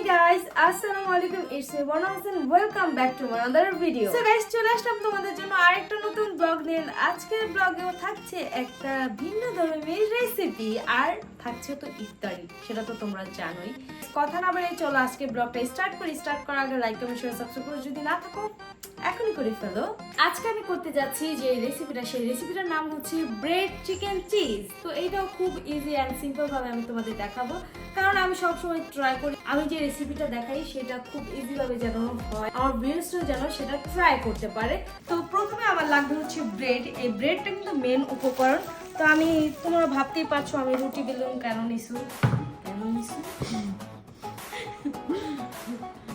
guys, Assalamualaikum. It's me Bonaz and welcome back to another video. So guys, চলে আসলাম তোমাদের জন্য আরেকটা নতুন ব্লগ নিয়ে। আজকের ব্লগেও থাকছে একটা ভিন্ন ধরনের রেসিপি আর থাকছে তো ইফতারি, সেটা তো তোমরা জানোই। কথা না বলে চলো আজকে ব্লগটা স্টার্ট করি। স্টার্ট করার আগে লাইক কমেন্ট শেয়ার সাবস্ক্রাইব করে যদি না থাকো এখনই করে ফেলো। আজকে আমি করতে যাচ্ছি যে রেসিপিটা, সেই রেসিপিটার নাম হচ্ছে ব্রেড চিকেন চিজ। তো এইটাও খুব ইজি অ্যান্ড সিম্পল ভাবে আমি তোমাদের দেখাবো, কারণ আমি সবসময় ট্রাই করি আমি যে রেসিপিটা দেখাই সেটা খুব ইজি ভাবে যেন হয়, আমার ভিউয়ার্সরা যেন সেটা ট্রাই করতে পারে। তো প্রথমে আমার লাগবে হচ্ছে ব্রেড। এই ব্রেডটা কিন্তু মেন উপকরণ। তো আমি তোমরা ভাবতেই পারছো আমি রুটি বেলুন কেন নিছি।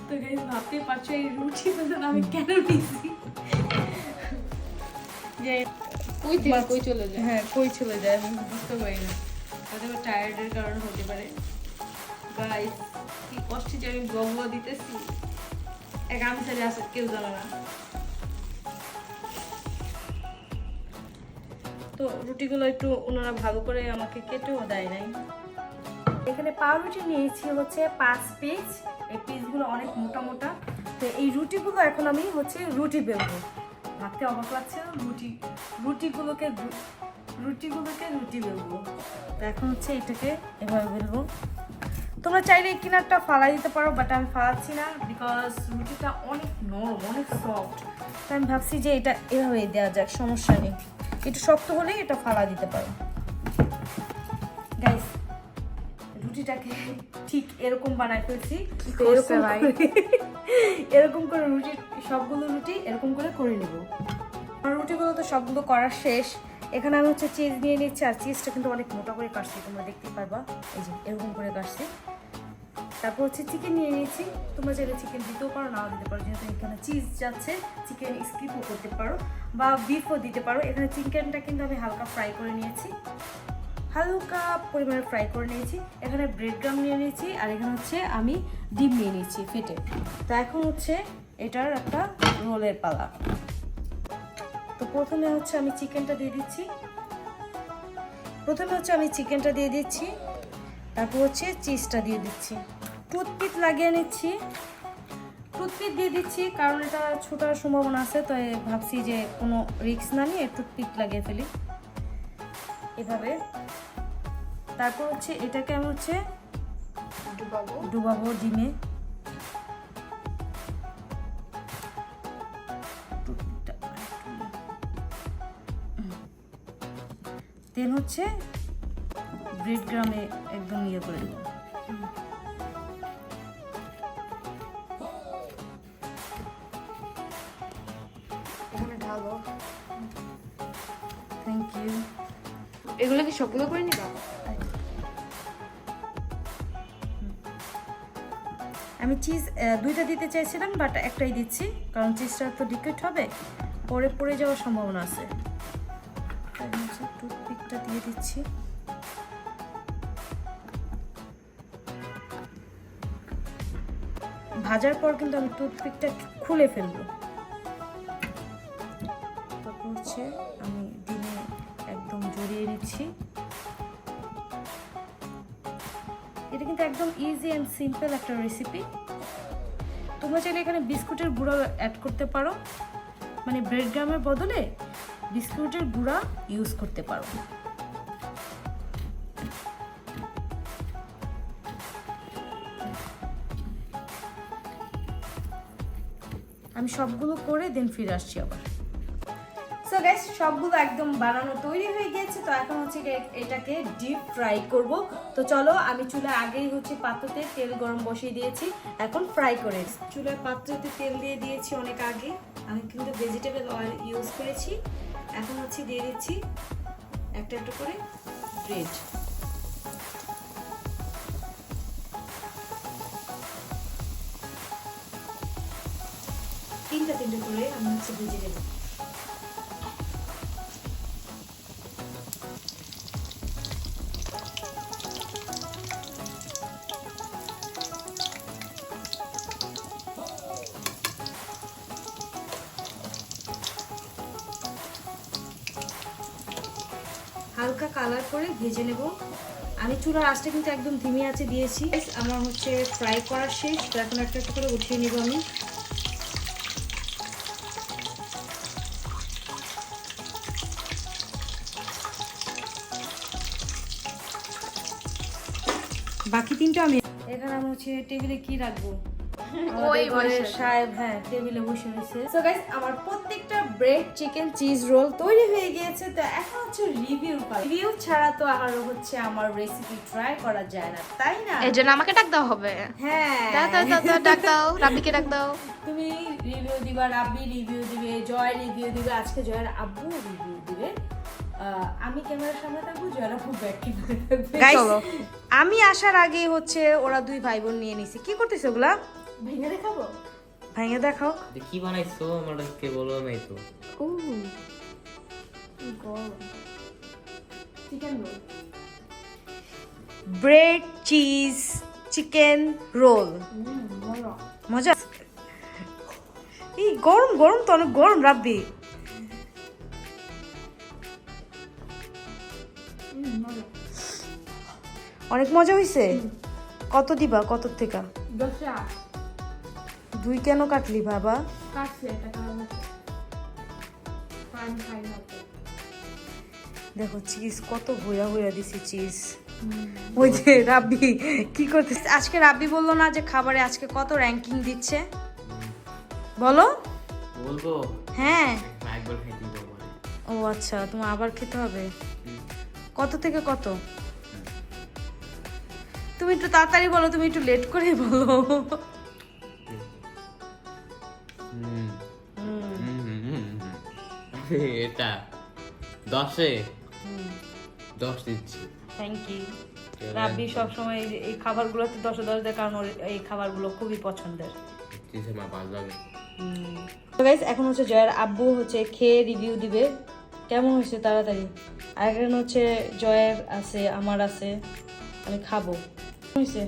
তো গাইস ভাবতেই পারছো এই রুটি বেলুন আমি কেন নিছি। যে কই চলে যায়, হ্যাঁ কই চলে যায় আমি বুঝতে পারি না, হয়তো টায়ার্ডের কারণে হতে পারে। গাইস কি কষ্টে যে আমি বগবা দিতেছি, এক আমি সাথে আসে কেউ জানে না। তো রুটিগুলো একটু ওনারা ভালো করে আমাকে কেটেও দেয় নাই। এখানে পাউরুটি নিয়েছি হচ্ছে 5 পিস। এই পিসগুলো অনেক মোটা মোটা। তো এই রুটিগুলো এখন আমি হচ্ছে রুটি বেলবো। ভাবতে অবাক লাগছে না, রুটিগুলোকে রুটি বেলবো। তো এখন হচ্ছে এটাকে এভাবে বেলবো। তোমরা চাইলে এই কিনারটা ফালাই দিতে পারো, বাট আমি ফালাচ্ছি না, বিকজ রুটিটা অনেক নরম, অনেক সফট। তো আমি ভাবছি যে এটা এভাবে দেওয়া যাক, সমস্যা নেই। একটু শক্ত হলেই এটা ফালা দিতে পারো। গাইস রুটিটাকে ঠিক এরকম বানাই ফেলছি। এরকম করে রুটি, সবগুলো রুটি এরকম করে নেব। রুটিগুলো তো সবগুলো করা শেষ। এখানে আমি হচ্ছে চিজ নিয়ে নিচ্ছি, আর চিজটা কিন্তু অনেক মোটা করে কাটছি, তোমরা দেখতেই পারবা। এই যে এরকম করে কাটছি। তারপর হচ্ছে চিকেন নিয়ে নিয়েছি। তোমরা চাইলে চিকেন দিতেও পারো, নাও দিতে পারো, যেহেতু এখানে চিজ যাচ্ছে। চিকেন স্কিপও করতে পারো বা বিফও দিতে পারো। এখানে চিকেনটা কিন্তু আমি হালকা ফ্রাই করে নিয়েছি, হালকা পরিমাণে ফ্রাই করে নিয়েছি। এখানে ব্রেড ক্রাম নিয়ে নিয়েছি, আর এখানে হচ্ছে আমি ডিম নিয়ে নিয়েছি ফেটে। তো এখন হচ্ছে এটার একটা রোলের পালা। তো প্রথমে হচ্ছে আমি চিকেনটা দিয়ে দিচ্ছি। তারপর হচ্ছে চিজটা দিয়ে দিচ্ছি। টুথপিক লাগিয়ে নিচ্ছি, টুথপিক দিয়ে দিচ্ছি, কারণ এটা ছোটার সম্ভাবনা আছে। তো ভাবছি যে কোনো রিস্ক না নিয়ে টুথপিক লাগিয়ে ফেলি এভাবে। তারপর হচ্ছে এটাকে আমি হচ্ছে ডুবাবো ডিমে। দেন হচ্ছে ব্রেড গ্রামে একদম ইয়ে করে দেবো। এখানে ঢালো। Thank you. এগুলো কি সবগুলো করে নিবা? আমি চিজ দুইটা দিতে চাইছিলাম, বাট একটাই দিচ্ছি, কারণ চিজটা তো লিকুইড হবে, পরে পড়ে যাওয়ার সম্ভাবনা আছে। টুথপিকটা দিয়ে দিচ্ছি। ভাজার পর কিন্তু আমি টুথপিকটা খুলে ফেলবো। তারপর হচ্ছে আমি ডিমে একদম জড়িয়ে নিচ্ছি। এটা কিন্তু একদম ইজি অ্যান্ড সিম্পল একটা রেসিপি। তোমরা চাইলে এখানে বিস্কুটের গুঁড়া অ্যাড করতে পারো, মানে ব্রেড গ্রামের বদলে বিস্কুটের গুঁড়া ইউজ করতে পারো। আমি সবগুলো করে দেন ফিরে আসছি আবার। সো গাইস সবগুলো একদম বানানো তৈরি হয়ে গিয়েছে। তো এখন হচ্ছে এটাকে ডিপ ফ্রাই করব। তো চলো, আমি চুলায় আগেই হচ্ছে পাত্রতে তেল গরম বসিয়ে দিয়েছি, এখন ফ্রাই করে। চুলায় পাত্রতে তেল দিয়ে দিয়েছি অনেক আগে, আমি কিন্তু ভেজিটেবল অয়েল ইউজ করেছি। এখন হচ্ছে দিয়ে দিচ্ছি একটা একটা করে ব্রেড। তিনটা করে আমি হচ্ছে ভেজে নেব। হালকা কালার করে ভেজে নেব। আমি চুলার আঁচটা কিন্তু একদম ধিমি আঁচে দিয়েছি। আমার হচ্ছে ফ্রাই করা শেষ, তো এখন একটা একটা করে উঠিয়ে নিব আমি। বাকি তিনটা আমি এখানে আমি হচ্ছে টেবিলে কি রাখবো, ওই আমাদের বসে। সাহেব হ্যাঁ টেবিলে বসে রয়েছে। সো গাইস আমার প্রত্যেকটা ব্রেড চিকেন চিজ রোল তৈরি হয়ে গিয়েছে, তো এখন হচ্ছে রিভিউ পাই। রিভিউ ছাড়া তো আর হচ্ছে আমার রেসিপি ট্রাই করা যায় না, তাই না? এই জন্য আমাকে ডাক দেওয়া হবে। হ্যাঁ ডাক দাও, রাব্বিকে ডাক দাও। তুমি রিভিউ দিবা, রাব্বি রিভিউ দিবে, জয় রিভিউ দিবে, আজকে জয়ের আব্বু রিভিউ দিবে। আমি ক্যামেরার সামনে থাকবো, জয়ের আব্বু ব্যাক ক্যামেরা থাকবে। গাইস চলো। আমি আসার আগে হচ্ছে ওরা দুই ভাই বোন নিয়ে নিছে। কি করতেছে ওগুলা? ভেঙে দেখাবো? ভেঙে দেখাও। কি বানাইছো আমাদেরকে বলো নাই তো। ও chicken roll, bread cheese chicken roll. মজা। এই গরম গরম তো অনেক গরম রাব্বি। অনেক মজা হয়েছে। কত দিবা, কত থেকে? 2 কেন কাটলি বাবা? দেখো চিজ কত ভুয়া ভুয়া দিছি চিজ। ওই যে রাব্বি কি করতেছে আজকে? রাব্বি বললো না যে খাবারে আজকে কত র্যাঙ্কিং দিচ্ছে, বলো। বলবো হ্যাঁ। একবার খাইতে বলবো। ও আচ্ছা, তোমার আবার খেতে হবে। কত থেকে কত? তুমি একটু তাড়াতাড়ি বলো, তুমি একটু লেট করে বলো। এটা 10-এ 10 দিচ্ছি। Thank you. রাব্বি সবসময় এই খাবারগুলোতে 10-এ 10 দেয়, কারণ ওর এই খাবারগুলো খুবই পছন্দের। চিজে মা ভালো লাগে। তো গাইস এখন হচ্ছে জয়ের আব্বু হচ্ছে খেয়ে রিভিউ দিবে কেমন হয়েছে তাড়াতাড়ি। আর এখন হচ্ছে জয়ের আছে, আমার আছে, আমি খাবো। হয়েছে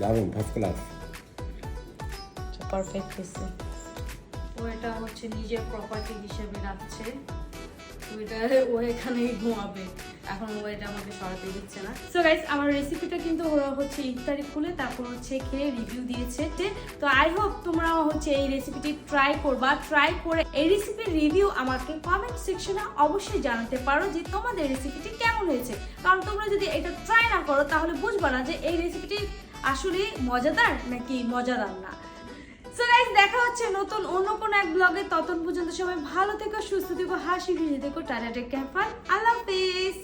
দারুণ, ফার্স্ট ক্লাস। পারফেক্ট হয়েছে। ও এটা হচ্ছে নিজের প্রপার্টি হিসেবে রাখছে, ও এখানেই ঘুমাবে। এখন ও এটা আমাকে সরাতে দিচ্ছে না। সো গাইস আমার রেসিপিটা কিন্তু ওরা হচ্ছে ইফতারি খুলে তারপর হচ্ছে খেয়ে রিভিউ দিয়েছে। তো আই হোপ তোমরা হচ্ছে এই রেসিপিটি ট্রাই করবা। ট্রাই করে এই রেসিপির রিভিউ আমাকে কমেন্ট সেকশনে অবশ্যই জানাতে পারো যে তোমাদের রেসিপিটি কেমন হয়েছে। কারণ তোমরা যদি এটা ট্রাই না করো তাহলে বুঝবা না যে এই রেসিপিটি আসলে মজাদার নাকি মজাদার না। সো গাইস দেখা হচ্ছে নতুন অন্য কোন এক ব্লগে। ততক্ষণ পর্যন্ত সবাই ভালো থেকো, সুস্থ থেকো, হাসি খুশি থেকো। টাটা, টেক কেয়ার, আল্লাহ হাফেজ।